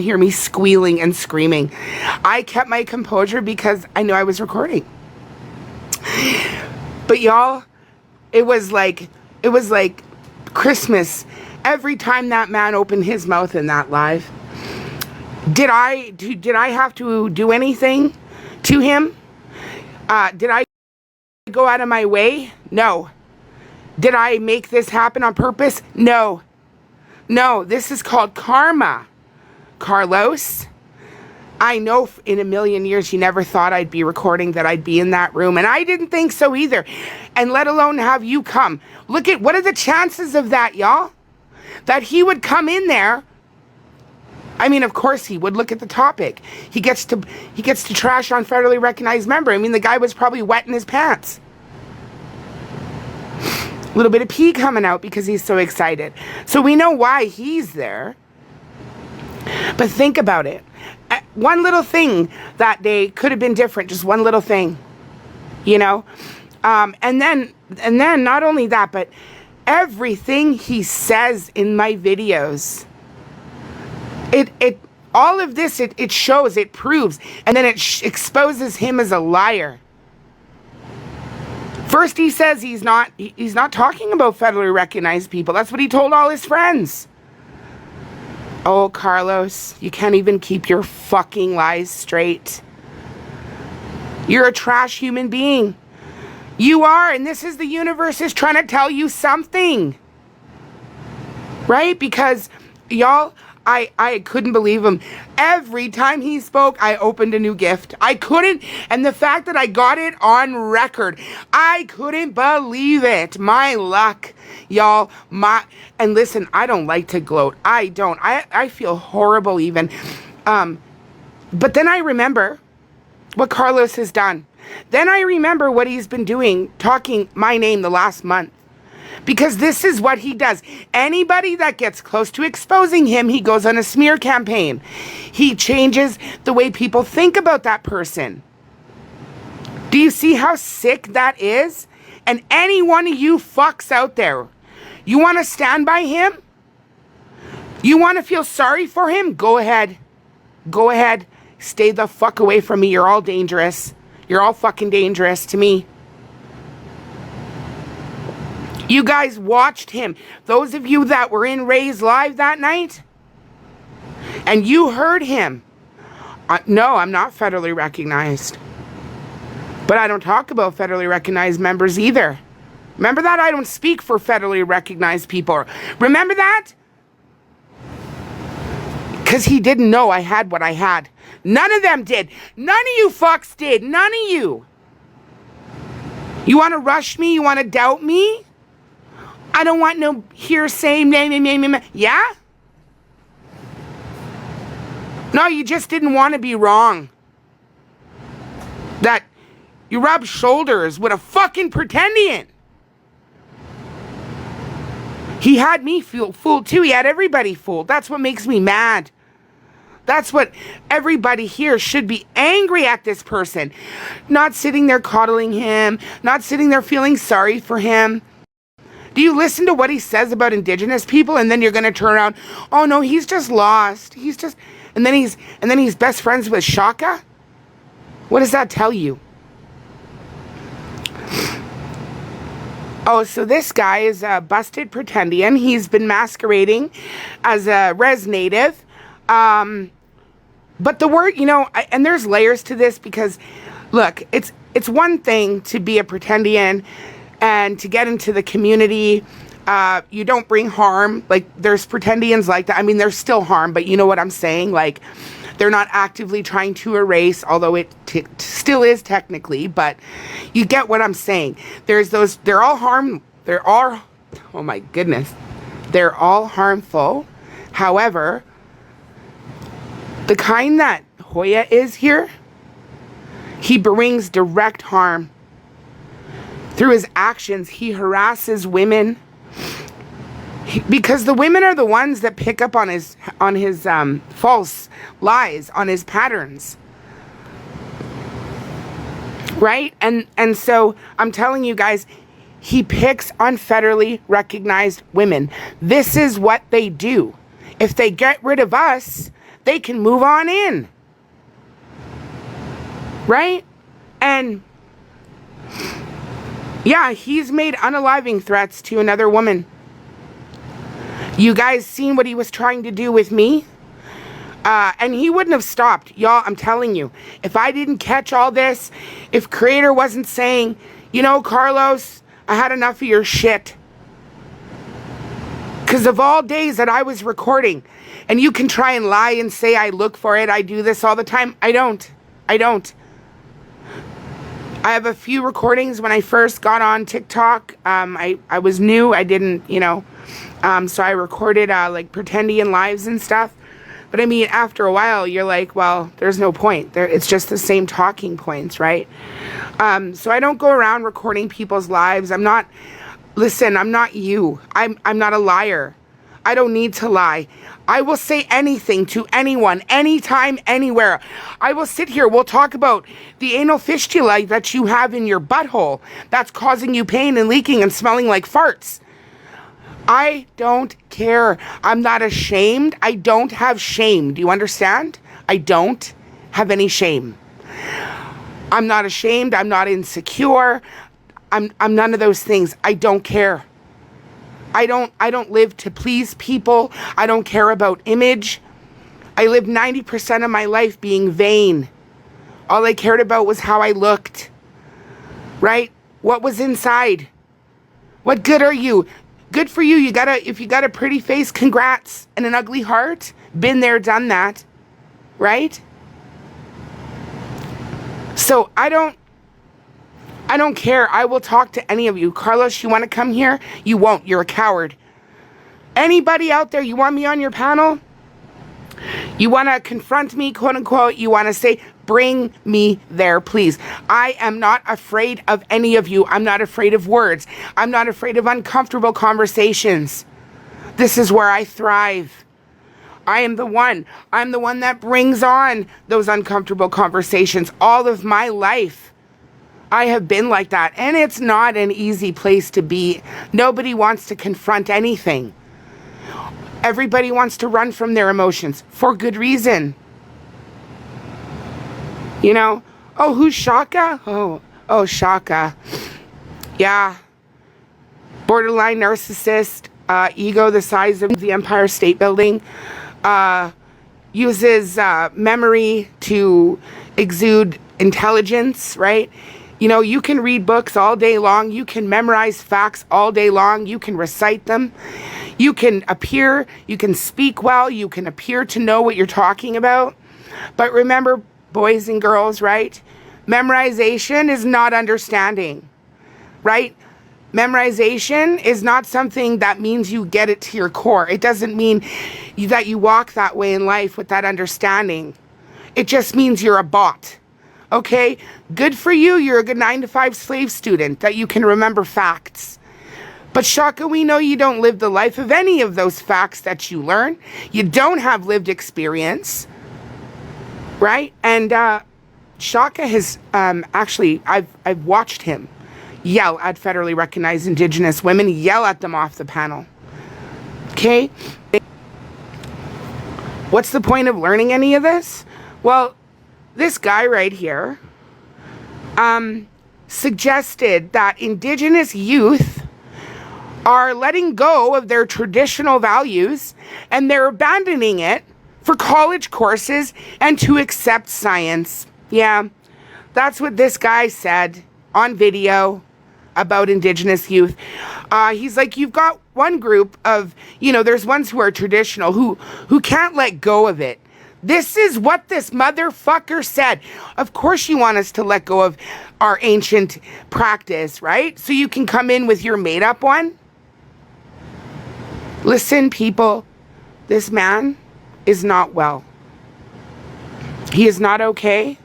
hear me squealing and screaming. I kept my composure because I knew I was recording. But y'all, it was like Christmas every time that man opened his mouth in that live. Did I have to do anything to him? Did I go out of my way? No. Did I make this happen on purpose? No. No, this is called karma, Carlos. I know in a million years you never thought I'd be recording, that I'd be in that room, and I didn't think so either, and let alone have you come. Look at, what are the chances of that, y'all? That he would come in there. I mean, of course he would. Look at the topic. He gets to trash on federally recognized member. I mean, the guy was probably wet in his pants. A little bit of pee coming out because he's so excited. So we know why he's there. But think about it. One little thing that day could have been different. Just one little thing, you know. And then not only that, but everything he says in my videos, all of this, it shows, it proves, and then it exposes him as a liar. First he says he's not talking about federally recognized people. That's what he told all his friends. Oh, Carlos, you can't even keep your fucking lies straight. You're a trash human being. You are, and this is the universe is trying to tell you something. Right? Because, y'all, I couldn't believe him. Every time he spoke, I opened a new gift. I couldn't, and the fact that I got it on record, I couldn't believe it. My luck, y'all. And listen, I don't like to gloat. I don't. I feel horrible even. But then I remember what Carlos has done. Then I remember what he's been doing, talking my name the last month. Because this is what he does. Anybody that gets close to exposing him, he goes on a smear campaign. He changes the way people think about that person. Do you see how sick that is? And any one of you fucks out there, you want to stand by him? You want to feel sorry for him? Go ahead. Go ahead. Stay the fuck away from me. You're all dangerous. You're all fucking dangerous to me. You guys watched him. Those of you that were in Ray's live that night, and you heard him. No, I'm not federally recognized. But I don't talk about federally recognized members either. Remember that? I don't speak for federally recognized people. Remember that? Because he didn't know I had what I had. None of them did. None of you fucks did. None of you. You want to rush me? You want to doubt me? I don't want no hearsay. Yeah? No, you just didn't want to be wrong. That you rub shoulders with a fucking pretendian. He had me fooled too. He had everybody fooled. That's what makes me mad. That's what everybody here should be angry at this person. Not sitting there coddling him. Not sitting there feeling sorry for him. Do you listen to what he says about Indigenous people, and then you're going to turn around, oh no, he's just lost. He's just, and then he's best friends with Shaka? What does that tell you? Oh, so this guy is a busted pretendian. He's been masquerading as a res native. But the word, you know, and there's layers to this because, look, it's one thing to be a pretendian and to get into the community. You don't bring harm. Like, there's pretendians like that. I mean, there's still harm, but you know what I'm saying? Like, they're not actively trying to erase, although it still is technically, but you get what I'm saying. There's those, they're all oh my goodness. They're all harmful. However, the kind that Hoya is here, he brings direct harm. Through his actions, he harasses women. Because the women are the ones that pick up on his false lies, on his patterns. Right? And so I'm telling you guys, he picks on federally recognized women. This is what they do. If they get rid of us, they can move on in. Right? And yeah, he's made unaliving threats to another woman. You guys seen what he was trying to do with me? And he wouldn't have stopped. Y'all, I'm telling you, if I didn't catch all this, if Creator wasn't saying, you know, Carlos, I had enough of your shit. Because of all days that I was recording, and you can try and lie and say I look for it, I do this all the time. I don't. I have a few recordings when I first got on TikTok. I was new. I didn't, you know, so I recorded like pretending lives and stuff. But I mean, after a while, you're like, well, there's no point. It's just the same talking points, right? So I don't go around recording people's lives. Listen, I'm not you. I'm not a liar. I don't need to lie. I will say anything to anyone, anytime, anywhere. I will sit here. We'll talk about the anal fistula that you have in your butthole that's causing you pain and leaking and smelling like farts. I don't care. I'm not ashamed. I don't have shame. Do you understand? I don't have any shame. I'm not ashamed. I'm not insecure. I'm none of those things. I don't care. I don't live to please people. I don't care about image. I lived 90% of my life being vain. All I cared about was how I looked. Right? What was inside? What good are you? Good for you. If you got a pretty face, congrats. And an ugly heart, been there, done that. Right? So I don't care. I will talk to any of you. Carlos, you want to come here? You won't. You're a coward. Anybody out there, you want me on your panel? You want to confront me, quote unquote? You want to say, bring me there, please. I am not afraid of any of you. I'm not afraid of words. I'm not afraid of uncomfortable conversations. This is where I thrive. I am the one. I'm the one that brings on those uncomfortable conversations all of my life. I have been like that, and it's not an easy place to be. Nobody wants to confront anything. Everybody wants to run from their emotions for good reason. You know, oh, who's Shaka? Oh, Shaka. Yeah. Borderline narcissist, ego the size of the Empire State Building, uses memory to exude intelligence, right? You know, you can read books all day long. You can memorize facts all day long. You can recite them. You can speak well. You can appear to know what you're talking about. But remember, boys and girls, right? Memorization is not understanding, right? Memorization is not something that means you get it to your core. It doesn't mean that you walk that way in life with that understanding. It just means you're a bot. Okay, good for you. You're a good 9-to-5 slave student that you can remember facts. But Shaka, we know you don't live the life of any of those facts that you learn. You don't have lived experience, right? And Shaka has actually, I've watched him yell at federally recognized Indigenous women, yell at them off the panel. Okay? What's the point of learning any of this? Well, this guy right here suggested that Indigenous youth are letting go of their traditional values and they're abandoning it for college courses and to accept science. Yeah, that's what this guy said on video about Indigenous youth. He's like, you've got one group of, you know, there's ones who are traditional who can't let go of it. This is what this motherfucker said. Of course you want us to let go of our ancient practice, right? So you can come in with your made-up one? Listen, people, this man is not well. He is not okay.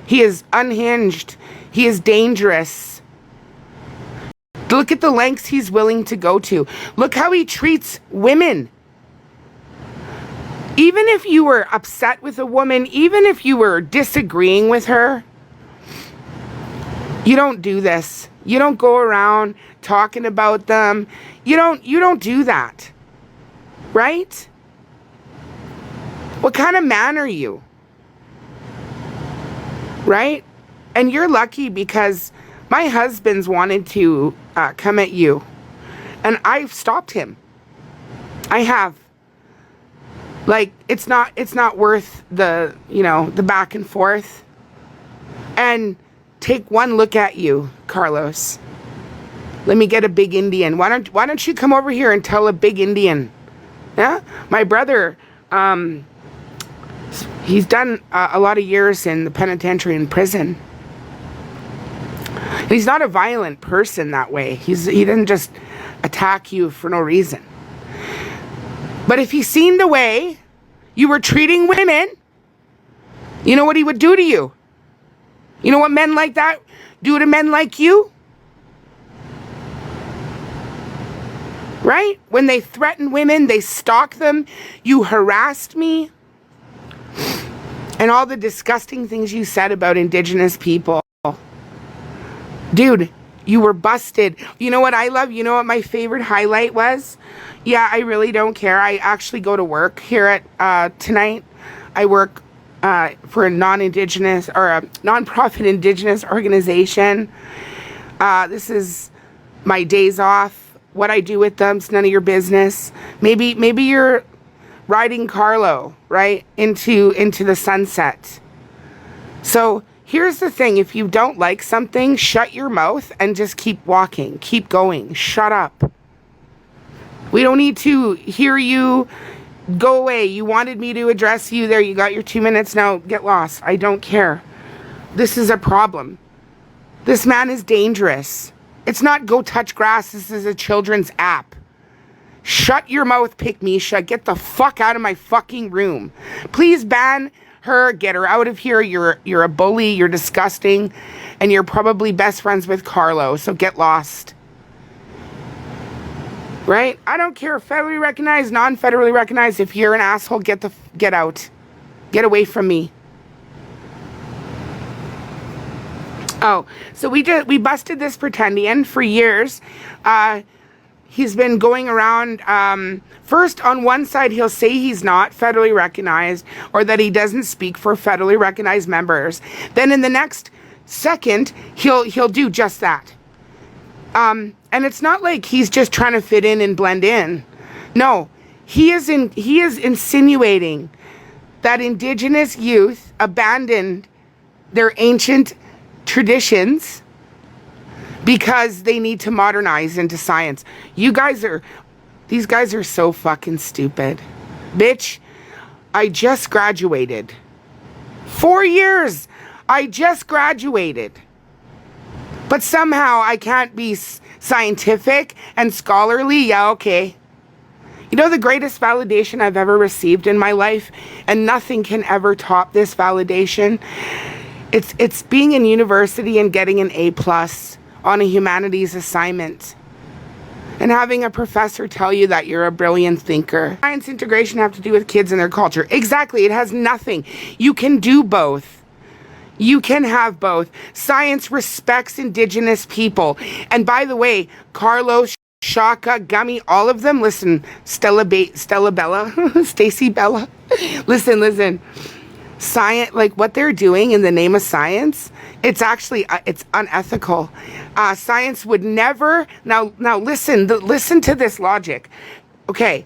He is unhinged. He is dangerous. Look at the lengths he's willing to go to. Look how he treats women. Even if you were upset with a woman, even if you were disagreeing with her, you don't do this. You don't go around talking about them. You don't do that. Right? What kind of man are you? Right? And you're lucky because my husband's wanted to come at you. And I've stopped him. I have. Like, it's not worth the, the back and forth. And take one look at you, Carlos. Let me get a big Indian. Why don't you come over here and tell a big Indian? Yeah? My brother, he's done a lot of years in the penitentiary and prison. And he's not a violent person that way. He didn't just attack you for no reason. But if he seen the way you were treating women, you know what he would do to you? You know what men like that do to men like you? Right? When they threaten women, they stalk them. You harassed me. And all the disgusting things you said about Indigenous people. Dude, you were busted. You know what I love? You know what my favorite highlight was? Yeah, I really don't care. I actually go to work here at tonight. I work for a non-Indigenous or a non-profit Indigenous organization. This is my days off. What I do with them is none of your business. Maybe you're riding Carlo, right, into the sunset. So here's the thing. If you don't like something, shut your mouth and just keep walking. Keep going. Shut up. We don't need to hear you. Go away. You wanted me to address you. There, you got your 2 minutes. Now get lost. I don't care. This is a problem. This man is dangerous. It's not go touch grass. This is a children's app. Shut your mouth, Pick Misha. Get the fuck out of my fucking room. Please ban her. Get her out of here. You're a bully. You're disgusting. And you're probably best friends with Carlo. So get lost. Right? I don't care. Federally recognized, non-federally recognized. If you're an asshole, get out. Get away from me. Oh, so we busted this pretendian for years. He's been going around, first on one side he'll say he's not federally recognized or that he doesn't speak for federally recognized members. Then in the next second, he'll do just that. And it's not like he's just trying to fit in and blend in. No, he is insinuating that Indigenous youth abandoned their ancient traditions because they need to modernize into science. These guys are so fucking stupid. Bitch, I just graduated. 4 years. I just graduated. But somehow I can't be scientific and scholarly. Yeah, okay. You know the greatest validation I've ever received in my life, and nothing can ever top this validation? It's being in university and getting an A+ on a humanities assignment. And having a professor tell you that you're a brilliant thinker. Science integration have to do with kids and their culture. Exactly, it has nothing. You can do both. You can have both. Science respects Indigenous people. And by the way, Carlos, Shaka, Gummy, all of them, listen, Stella Bella, Stacy Bella, listen. Science, like what they're doing in the name of science, it's actually, it's unethical. Science would never, now listen to this logic. Okay.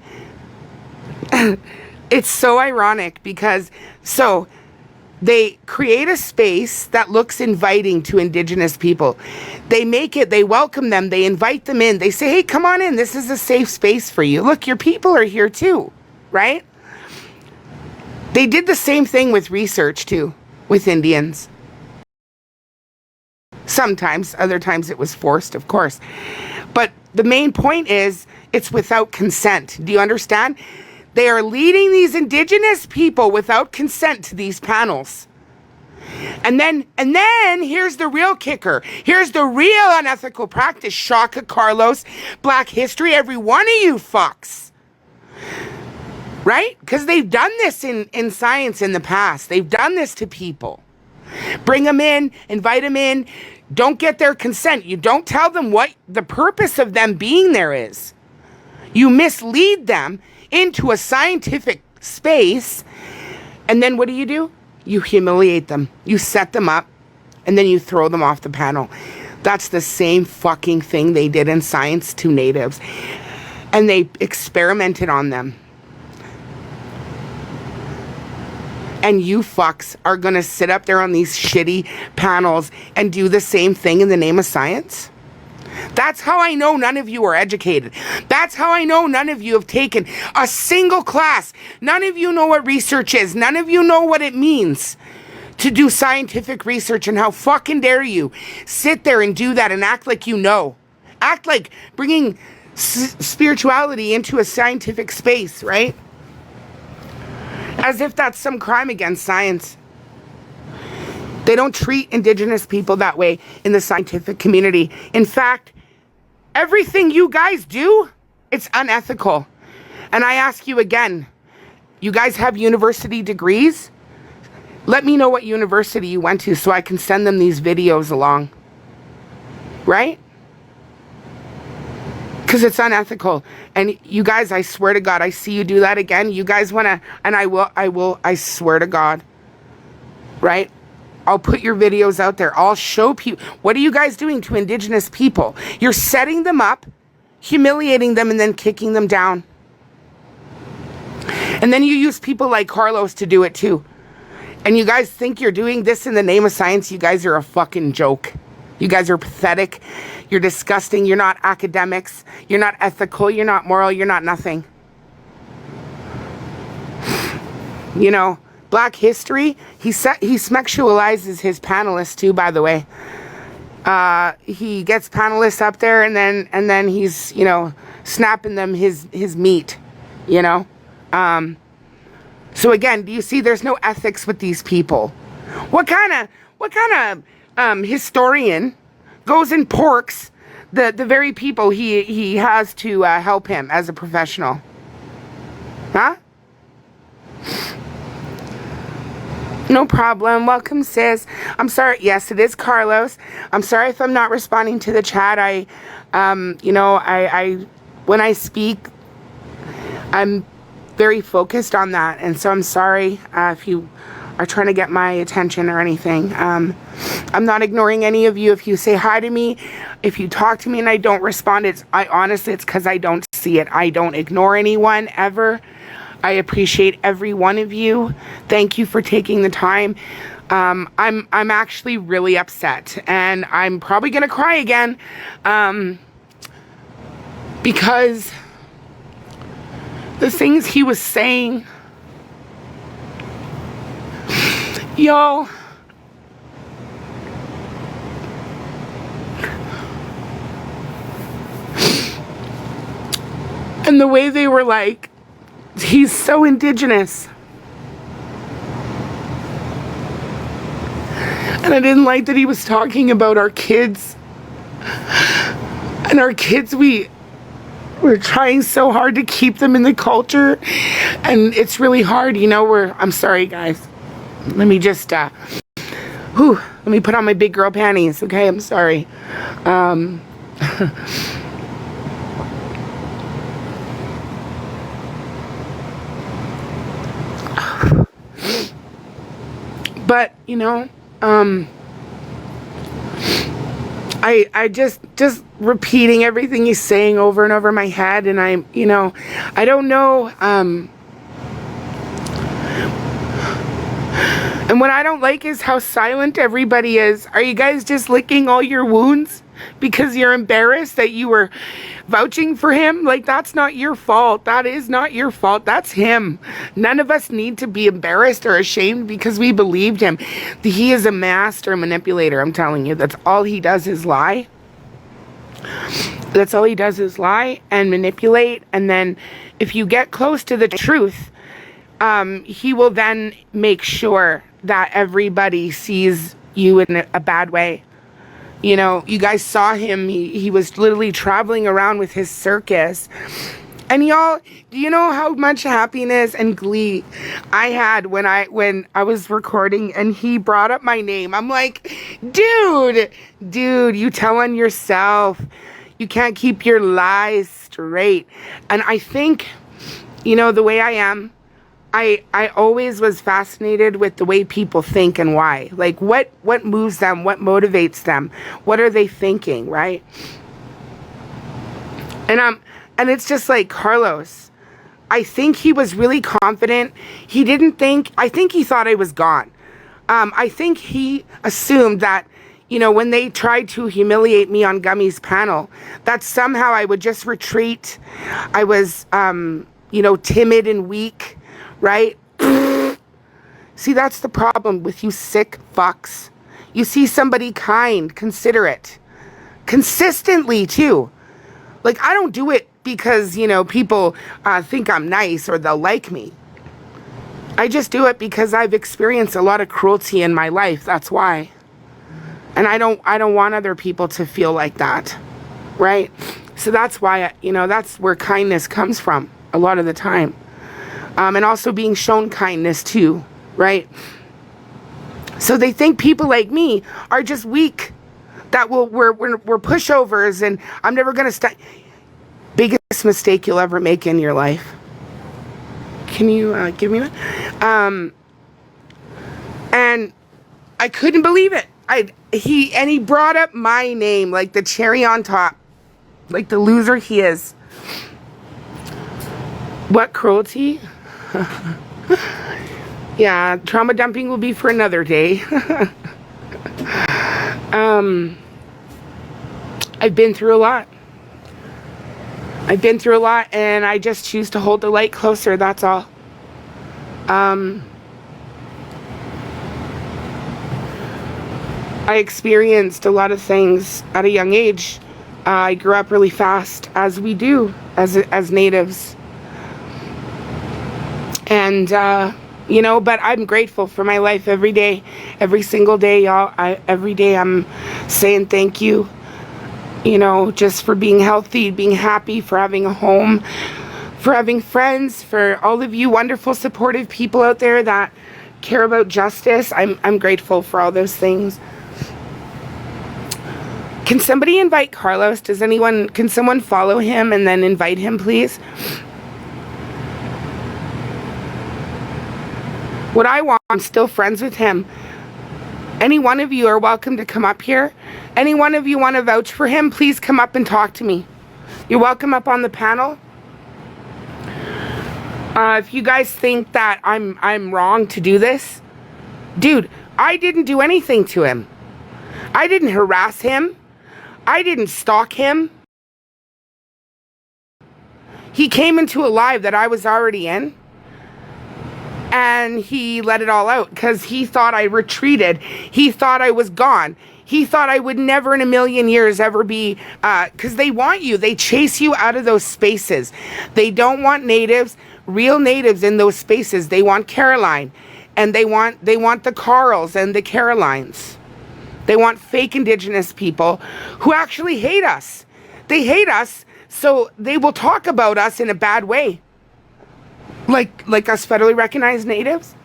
It's so ironic because, they create a space that looks inviting to Indigenous people. They welcome them, they invite them in. They say, hey, come on in. This is a safe space for you. Look, your people are here too, right? They did the same thing with research too, with Indians. Sometimes, other times it was forced, of course. But the main point is, it's without consent. Do you understand? They are leading these Indigenous people without consent to these panels. And then here's the real kicker. Here's the real unethical practice. Shaka, Carlos, Black History, every one of you fucks. Right? Because they've done this in science in the past. They've done this to people. Bring them in, invite them in. Don't get their consent. You don't tell them what the purpose of them being there is. You mislead them into a scientific space And then what do? You humiliate them. You set them up, and then you throw them off the panel. That's the same fucking thing they did in science to natives. And they experimented on them. And you fucks are gonna sit up there on these shitty panels and do the same thing in the name of science? That's how I know none of you are educated. That's how I know none of you have taken a single class. None of you know what research is. None of you know what it means to do scientific research, and how fucking dare you sit there and do that and act like you know. Act like bringing spirituality into a scientific space, right? As if that's some crime against science. They don't treat Indigenous people that way in the scientific community. In fact, everything you guys do, it's unethical. And I ask you again, you guys have university degrees? Let me know what university you went to so I can send them these videos along. Right? Because it's unethical. And you guys, I swear to God, I see you do that again. You guys want to, and I swear to God. Right? I'll put your videos out there. I'll show people. What are you guys doing to Indigenous people? You're setting them up, humiliating them, and then kicking them down. And then you use people like Carlos to do it too. And you guys think you're doing this in the name of science? You guys are a fucking joke. You guys are pathetic. You're disgusting. You're not academics. You're not ethical. You're not moral. You're not nothing. You know, Black History, he sexualizes his panelists too, by the way. He gets panelists up there and then he's, you know, snapping them his meat, you know. So again, do you see there's no ethics with these people? What kind of historian goes and porks the very people he has to help him as a professional? Huh? No problem. Welcome, sis. I'm sorry. Yes, it is Carlos. I'm sorry if I'm not responding to the chat. You know, when I speak, I'm very focused on that. And so I'm sorry if you are trying to get my attention or anything. I'm not ignoring any of you. If you say hi to me, if you talk to me and I don't respond, it's because I don't see it. I don't ignore anyone ever. I appreciate every one of you. Thank you for taking the time. I'm actually really upset, and I'm probably gonna cry again, because the things he was saying, yo, and the way they were like, he's so Indigenous. And I didn't like that he was talking about our kids. And our kids, we're trying so hard to keep them in the culture. And it's really hard, you know, I'm sorry, guys. Let me just, let me put on my big girl panties, okay? I'm sorry. But, you know, I just repeating everything he's saying over and over in my head, and I don't know, and what I don't like is how silent everybody is. Are you guys just licking all your wounds because you're embarrassed that you were vouching for him? Like, that's not your fault. That is not your fault. That's him. None of us need to be embarrassed or ashamed because we believed him. He is a master manipulator, I'm telling you. That's all he does is lie. That's all he does is lie and manipulate. And then if you get close to the truth, he will then make sure that everybody sees you in a bad way. You know, you guys saw him. He was literally traveling around with his circus. And y'all, do you know how much happiness and glee I had when I was recording and he brought up my name? I'm like, dude, you tell on yourself. You can't keep your lies straight. And I think, you know, the way I am, I always was fascinated with the way people think and why. Like, what moves them? What motivates them? What are they thinking, right? And it's just like Carlos. I think he was really confident. I think he thought I was gone. I think he assumed that, when they tried to humiliate me on Gummy's panel, that somehow I would just retreat. I was, timid and weak, right? See, that's the problem with you sick fucks. You see somebody kind, considerate, consistently too. Like, I don't do it because, people think I'm nice or they'll like me. I just do it because I've experienced a lot of cruelty in my life. That's why. And I don't want other people to feel like that, right? So that's why, that's where kindness comes from a lot of the time. And also being shown kindness too, right? So they think people like me are just weak, that we're pushovers, and I'm never going to stop. Biggest mistake you'll ever make in your life. Can you give me one? And I couldn't believe it. He brought up my name like the cherry on top, like the loser he is. What cruelty? Yeah, trauma dumping will be for another day. I've been through a lot. And I just choose to hold the light closer, that's all. I experienced a lot of things at a young age. I grew up really fast, as we do, as natives. And, but I'm grateful for my life every day, every single day, y'all. Every day I'm saying thank you. Just for being healthy, being happy, for having a home, for having friends, for all of you wonderful, supportive people out there that care about justice. I'm grateful for all those things. Can somebody invite Carlos? Can someone follow him and then invite him, please? What I want, I'm still friends with him. Any one of you are welcome to come up here. Any one of you want to vouch for him, please come up and talk to me. You're welcome up on the panel. If you guys think that I'm wrong to do this, dude, I didn't do anything to him. I didn't harass him. I didn't stalk him. He came into a live that I was already in. And he let it all out because he thought I retreated. He thought I was gone. He thought I would never in a million years ever be, because they want you. They chase you out of those spaces. They don't want natives, real natives in those spaces. They want Caroline, and they want the Carls and the Carolines. They want fake Indigenous people who actually hate us. They hate us, so they will talk about us in a bad way. Like us federally recognized natives.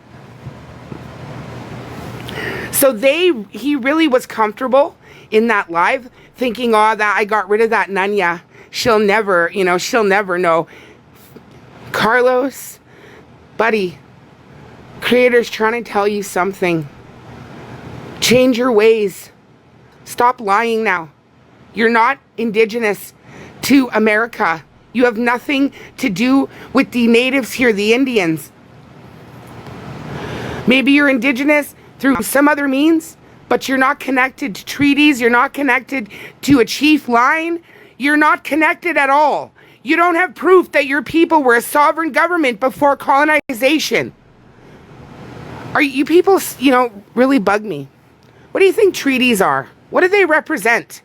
So he really was comfortable in that live thinking, that I got rid of that Noneyah. She'll never know. Carlos, buddy, Creator's trying to tell you something. Change your ways. Stop lying now. You're not Indigenous to America. You have nothing to do with the natives here, the Indians. Maybe you're Indigenous through some other means, but you're not connected to treaties. You're not connected to a chief line. You're not connected at all. You don't have proof that your people were a sovereign government before colonization. Are you people, really bug me. What do you think treaties are? What do they represent?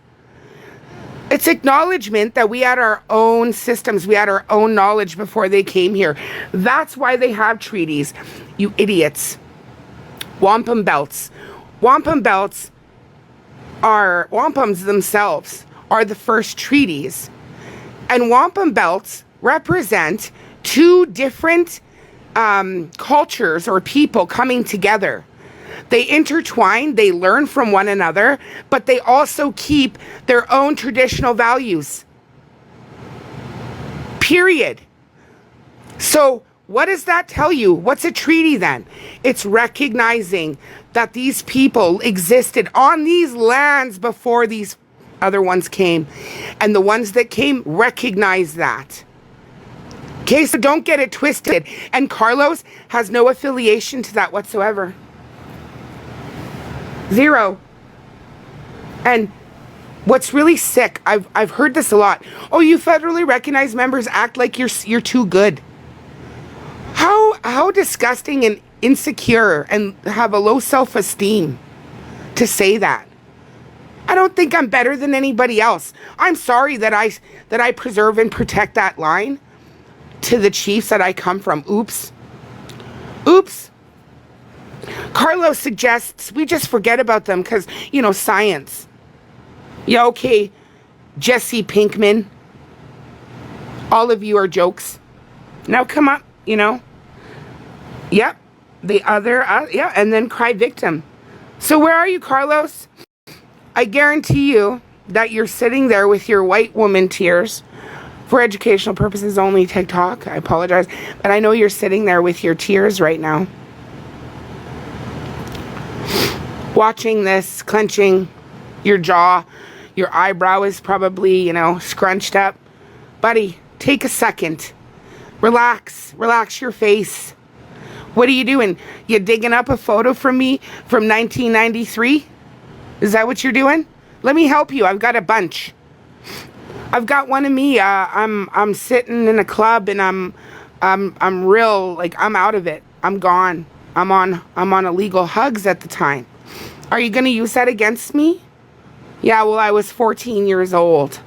It's acknowledgement that we had our own systems, we had our own knowledge before they came here. That's why they have treaties, you idiots. Wampum belts. Wampum belts wampums themselves are the first treaties. And wampum belts represent two different cultures or people coming together. They intertwine, they learn from one another, but they also keep their own traditional values. Period. So what does that tell you? What's a treaty then? It's recognizing that these people existed on these lands before these other ones came. And the ones that came recognize that. Okay, so don't get it twisted. And Carlos has no affiliation to that whatsoever. Zero. And what's really sick, I've heard this a lot. Oh, you federally recognized members act like you're too good. How disgusting and insecure and have a low self-esteem to say that. I don't think I'm better than anybody else. I'm sorry that I preserve and protect that line to the chiefs that I come from. Oops. Oops. Carlos suggests we just forget about them because, you know, science. Yeah, okay, Jesse Pinkman. All of you are jokes. Now come up, you know. Yep. The other, yeah, and then cry victim. So where are you, Carlos? I guarantee you that you're sitting there with your white woman tears. For educational purposes only, TikTok. I apologize. But I know you're sitting there with your tears right now. Watching this, clenching your jaw. Your eyebrow is probably, you know, scrunched up. Buddy, take a second. Relax. Relax your face. What are you doing? You digging up a photo from me from 1993? Is that what you're doing? Let me help you. I've got a bunch. I've got one of me. I'm sitting in a club and I'm real, like, I'm out of it. I'm gone. I'm on illegal hugs at the time. Are you gonna use that against me? Yeah, well, I was 14 years old.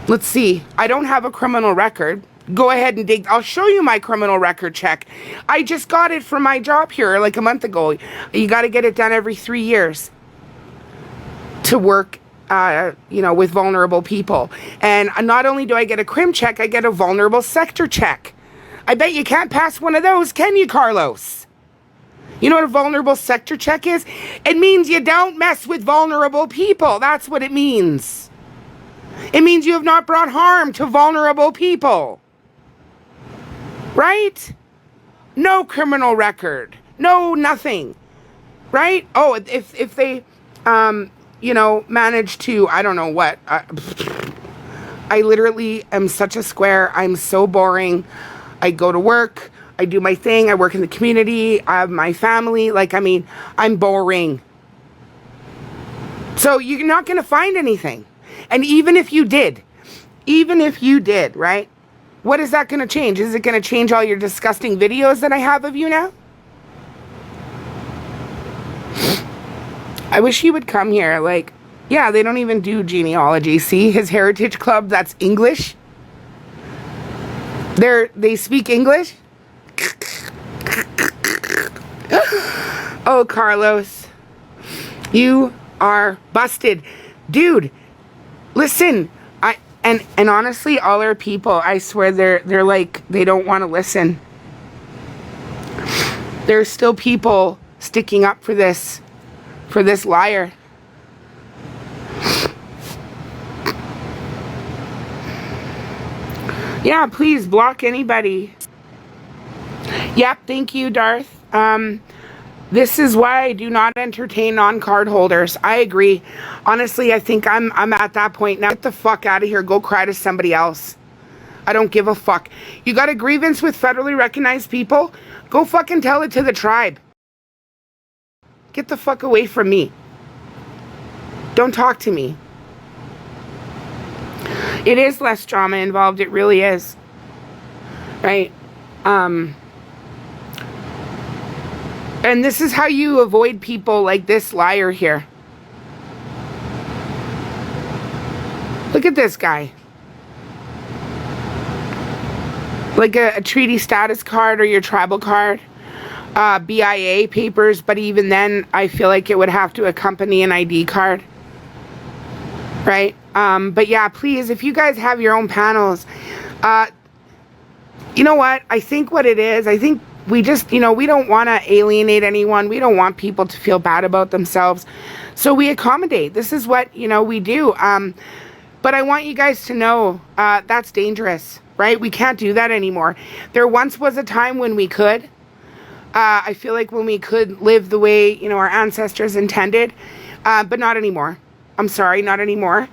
Let's see. I don't have a criminal record. Go ahead and dig. I'll show you my criminal record check. I just got it from my job here like a month ago. You got to get it done every 3 years to work, you know, with vulnerable people. And not only do I get a crim check, I get a vulnerable sector check. I bet you can't pass one of those, can you, Carlos? You know what a vulnerable sector check is? It means you don't mess with vulnerable people. That's what it means. It means you have not brought harm to vulnerable people. Right? No criminal record. No nothing. Right? Oh, if they, you know, manage to, I don't know what. I literally am such a square. I'm so boring. I go to work. I do my thing. I work in the community. I have my family. Like, I mean, I'm boring. So you're not going to find anything. And even if you did, right? What is that going to change? Is it going to change all your disgusting videos that I have of you now? I wish he would come here. Like, yeah, they don't even do genealogy. See, his heritage club, that's English. They speak English. Oh, Carlos, you are busted. Dude, listen. And honestly, all our people, I swear they're like, they don't want to listen. There's still people sticking up for this liar. Yeah, please block anybody. Yep, thank you, Darth. This is why I do not entertain non-card holders. I agree. Honestly, I think I'm at that point now. Get the fuck out of here. Go cry to somebody else. I don't give a fuck. You got a grievance with federally recognized people? Go fucking tell it to the tribe. Get the fuck away from me. Don't talk to me. It is less drama involved. It really is. Right? And this is how you avoid people like this liar here. Look at this guy. Like a treaty status card or your tribal card. BIA papers, but even then, I feel like it would have to accompany an ID card. Right? But yeah, please, if you guys have your own panels, you know what? I think what it is, I think we just, you know, we don't want to alienate anyone. We don't want people to feel bad about themselves. So we accommodate. This is what, you know, we do. But I want you guys to know that's dangerous. right? We can't do that anymore. There once was a time when we could. I feel like when we could live the way, you know, our ancestors intended, but not anymore. I'm sorry, not anymore.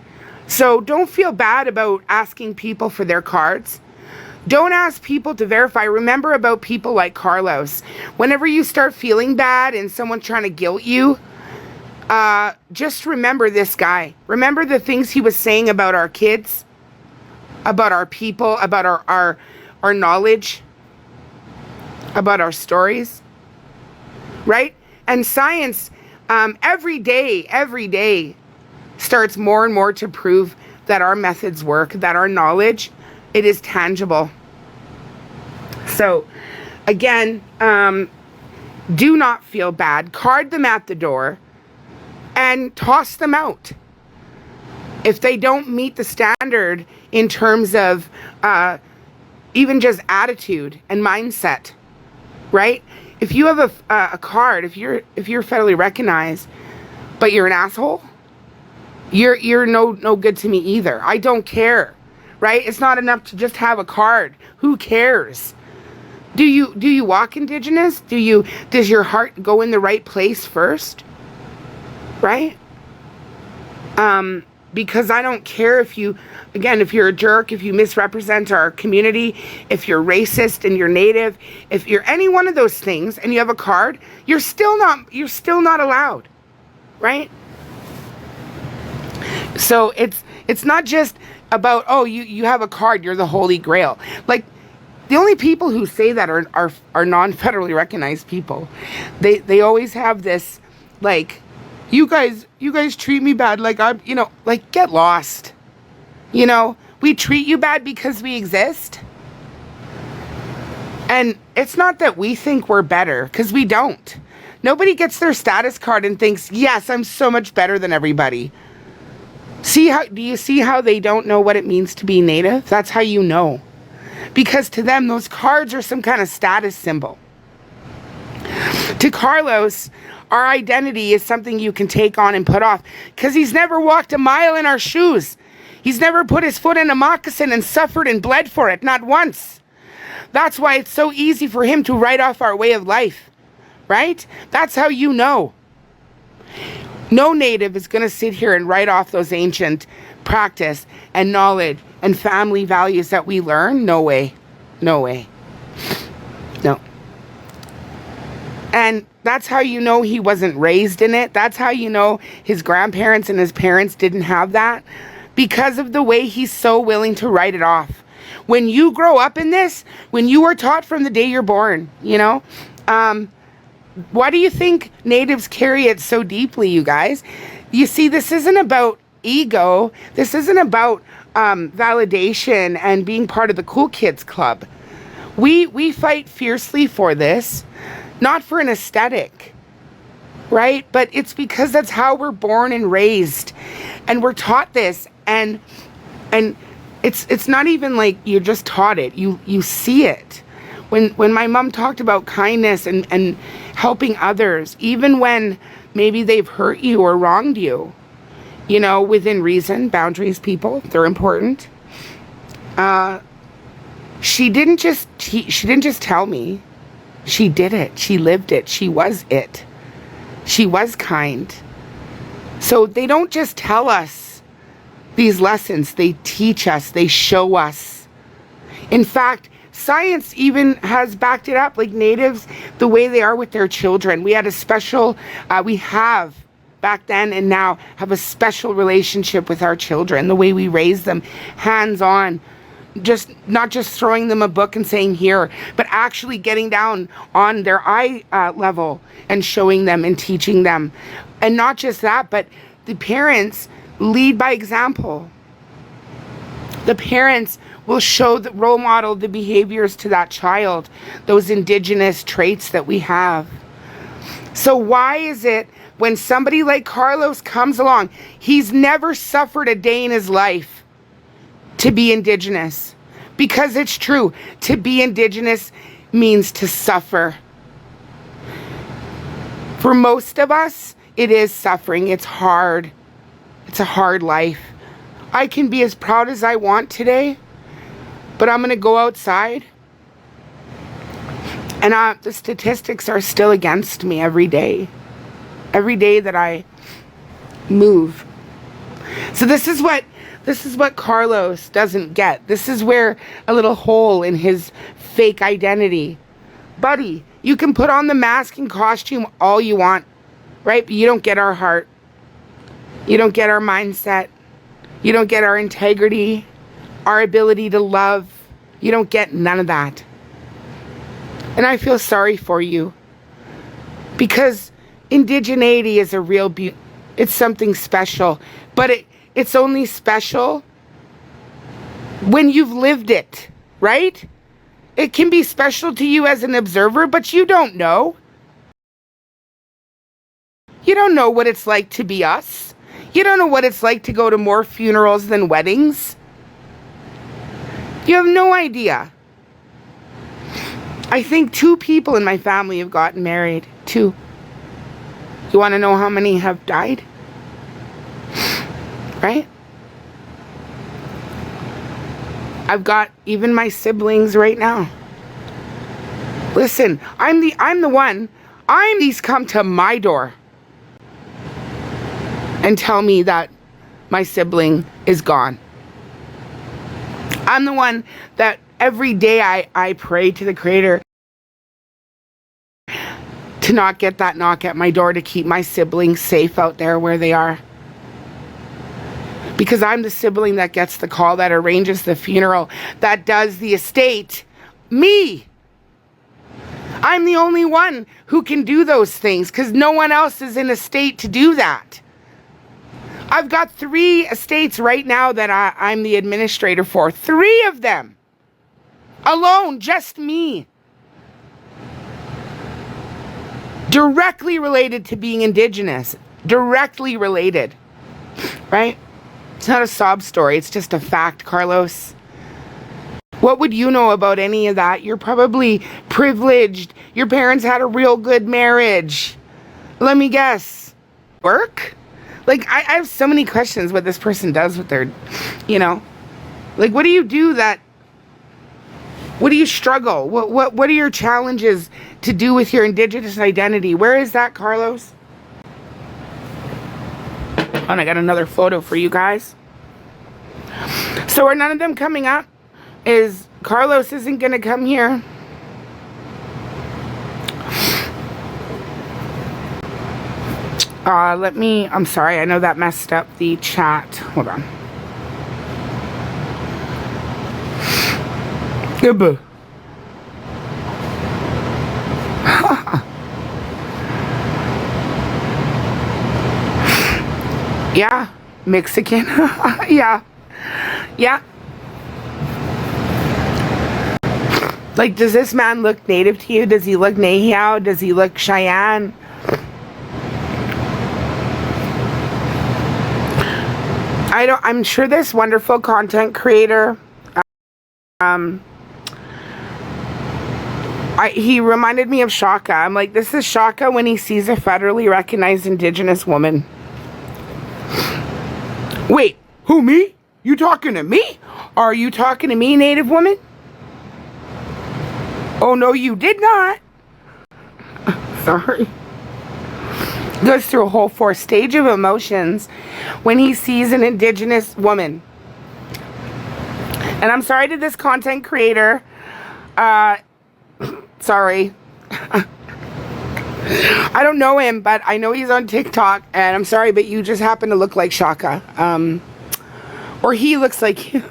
So don't feel bad about asking people for their cards. Don't ask people to verify. Remember about people like Carlos. Whenever you start feeling bad and someone's trying to guilt you, just remember this guy. Remember the things he was saying about our kids, about our people, about our knowledge, about our stories, right? And science, every day starts more and more to prove that our methods work, that our knowledge, it is tangible. So, again, do not feel bad. Card them at the door and toss them out. If they don't meet the standard in terms of even just attitude and mindset, right? If you have a card, if you're federally recognized, but you're an asshole, you're no good to me either. I don't care, right? It's not enough to just have a card. Who cares? Do you walk Indigenous? Does your heart go in the right place first? Right? Because I don't care if you're a jerk, if you misrepresent our community, if you're racist and you're Native, if you're any one of those things and you have a card, you're still not allowed, right? So it's not just about, oh, you have a card, you're the Holy Grail. Like, the only people who say that are non-federally recognized people. They always have this, like, you guys treat me bad, like I'm, like, get lost. We treat you bad because we exist. And it's not that we think we're better, because we don't. Nobody gets their status card and thinks, yes, I'm so much better than everybody. Do you see how they don't know what it means to be Native? That's how you know. Because to them, those cards are some kind of status symbol. To Carlos, our identity is something you can take on and put off, because he's never walked a mile in our shoes. He's never put his foot in a moccasin and suffered and bled for it, not once. That's why it's so easy for him to write off our way of life, right? That's how you know. No Native is going to sit here and write off those ancient practice and knowledge and family values that we learn. No way. No way. No. And that's how you know he wasn't raised in it. That's how you know his grandparents and his parents didn't have that. Because of the way he's so willing to write it off. When you grow up in this, when you were taught from the day you're born, why do you think Natives carry it so deeply, you guys? You see, this isn't about ego. This isn't about validation and being part of the cool kids club. We fight fiercely for this, not for an aesthetic, right? But it's because that's how we're born and raised, and we're taught this, and it's not even like you're just taught it. You see it. When my mom talked about kindness and helping others, even when maybe they've hurt you or wronged you, within reason, boundaries, people, they're important. She didn't just tell me. She did it. She lived it. She was it. She was kind. So they don't just tell us these lessons. They teach us. They show us. In fact, science even has backed it up, like Natives, the way they are with their children. We had we have back then and now have a special relationship with our children, the way we raise them, hands-on, not just throwing them a book and saying here, but actually getting down on their eye level and showing them and teaching them. And not just that, but the parents lead by example. The parents will show the role model, the behaviors to that child, those Indigenous traits that we have. So why is it when somebody like Carlos comes along, he's never suffered a day in his life to be Indigenous? Because it's true, to be Indigenous means to suffer. For most of us, it is suffering. It's hard. It's a hard life. I can be as proud as I want today, But I'm going to go outside. And the statistics are still against me every day. Every day that I move. So this is what Carlos doesn't get. This is where a little hole in his fake identity. Buddy, you can put on the mask and costume all you want, right? But you don't get our heart. You don't get our mindset. You don't get our integrity, our ability to love. You don't get none of that. And I feel sorry for you. Because indigeneity is a real beauty. It's something special. But it's only special when you've lived it, right? It can be special to you as an observer, but you don't know. You don't know what it's like to be us. You don't know what it's like to go to more funerals than weddings. You have no idea. I think 2 people in my family have gotten married. 2. You want to know how many have died? Right? I've got even my siblings right now. Listen, I'm the one. These come to my door and tell me that my sibling is gone. I'm the one that every day I pray to the Creator to not get that knock at my door, to keep my siblings safe out there where they are. Because I'm the sibling that gets the call, that arranges the funeral, that does the estate. Me! I'm the only one who can do those things because no one else is in a state to do that. I've got 3 estates right now that I'm the administrator for. 3 of them. Alone, just me. Directly related to being Indigenous. Directly related. Right? It's not a sob story. It's just a fact, Carlos. What would you know about any of that? You're probably privileged. Your parents had a real good marriage. Let me guess. Work? Like, I have so many questions what this person does with their, Like, what do you do that... What do you struggle? What are your challenges to do with your Indigenous identity? Where is that, Carlos? And I got another photo for you guys. So are none of them coming up? Is Carlos isn't going to come here? I'm sorry, I know that messed up the chat. Hold on. Gibba. Yeah, Mexican. Yeah. Like, does this man look native to you? Does he look Noneyah? Does he look Cheyenne? I'm sure this wonderful content creator, he reminded me of Shaka. I'm like, this is Shaka when he sees a federally recognized Indigenous woman. Wait, who, me? You talking to me? Are you talking to me, Native woman? Oh, no, you did not. Sorry. Goes through a whole 4 stage of emotions when he sees an Indigenous woman. And I'm sorry to this content creator. Sorry. I don't know him, but I know he's on TikTok, and I'm sorry, but you just happen to look like Shaka. Or he looks like you.